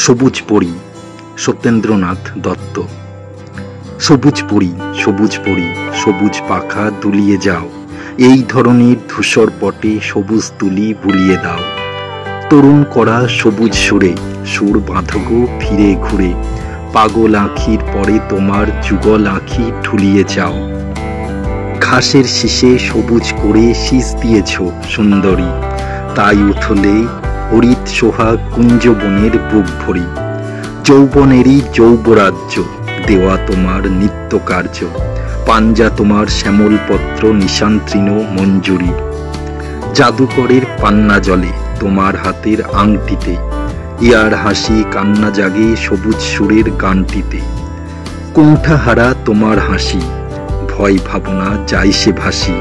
সবুজ পরী, সত্যেন্দ্রনাথ দত্ত। সবুজ পরী, সবুজ পরী, সবুজ পাখা দুলিয়ে যাও, এই ধরনের ধূসর পটে সবুজ তুলি বুলিয়ে দাও। তরুণ করা সবুজ সুরে সুর বাঁধগো ফিরে ঘুরে, পাগল আঁখির পরে তোমার যুগল আঁখি ঠুলিয়ে যাও। ঘাসের শীষে সবুজ করে শীষ দিয়েছ সুন্দরী, তাই উথলে হরিত সোহা কুঞ্জবনের বুক ভরি। যৌবনেরই যৌবরাজ্য দেওয়া তোমার নিত্য কার্য, পাঞ্জা তোমার শ্যামলপত্র নিশান্ত্রিণ মঞ্জুরি। জাদুকরের পান্না জলে তোমার হাতের আংটিতে, ইয়ার হাসি কান্না জাগে সবুজ সুরের গানটিতে। কুণ্ঠাহারা তোমার হাসি, ভয় ভাবনা যাই সে ভাসি,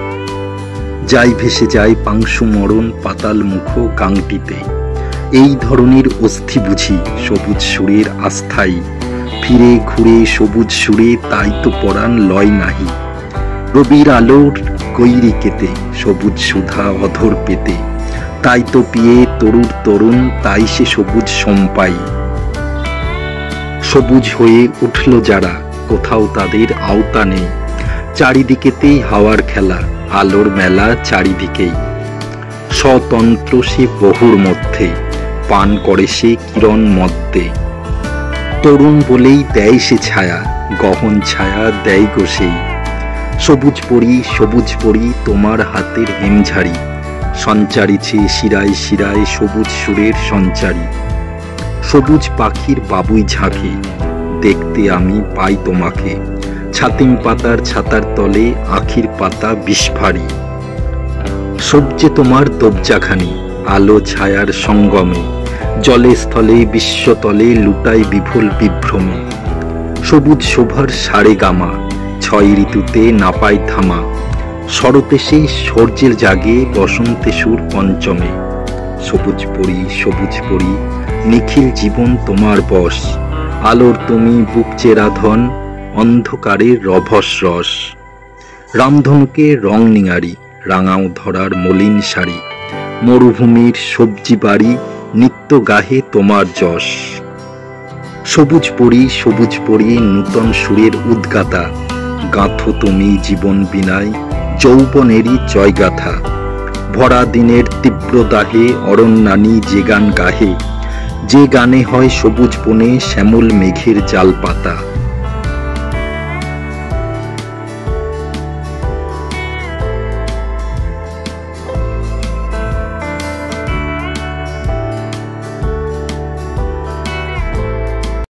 যাই ভেসে যায় পাংশু মরণ পাতাল মুখ গাংটিতে। এই ধরনের অস্থি বুঝি সবুজ সুরের আস্থাই, ফিরে ঘুরে সবুজ সুরে তাই তো পরাণ লয় নাহি। রবির আলোর গৈরিকেতে সবুজ সুধা অধর পেতে, তাই তো পিয়ে তরুর তরুণ তাই সে সবুজ সম্পাই। সবুজ হয়ে উঠল যারা কোথাও তাদের আওতা নেই, চারিদিকেতেই হাওয়ার খেলা আলোর মেলা চারিদিকেই। স্বতন্ত্র সে বহুর মধ্যে, পান করে সে কিরণ মধ্যে। তরুণ বলেই দেয় সে ছায়া, গহন ছায়া দেয় গো সেই। সবুজ পরী তোমার হাতের হেমঝাড়ি, সঞ্চারিছে শিরায় শিরায় সবুজ সুরের সঞ্চারী। সবুজ পাখির বাবুই ঝাঁকে দেখতে আমি পাই তোমাকে, ছাতিম পাতার ছাতার তলে আখির পাতা বিস্ফারি। সবজে তোমার দবজাখানি আলো ছায়ার সঙ্গমে, জলে স্থলে বিশ্বতলে লুটাই বিভুল বিভ্রমে। সবুজ শোভার সারে গামা ছয় ঋতুতে না পায় থামা, শরতে সেই সূর্যের জাগে বসন্তে সুর পঞ্চমে। সবুজ পরী নিখিল জীবন তোমার বশ, আলোর তুমি বুক চেরা ধন অন্ধকারের রভস রস। রামধনুকে রং নিঙারি রাঙাও ধরার মলিন শাড়ি, মরুভূমির সবজি বাড়ি নিত্য গাহে তোমার যশ। সবুজ পরী নূতন সুরের উদ্গাতা, গাঁথো তুমি জীবন বিনায় যৌবনেরই জয়গাথা। ভরা দিনের তীব্র দাহে অরণ্যানী যে গান গাহে, যে গানে হয় সবুজ বনে শ্যামল মেঘের জাল পাতা।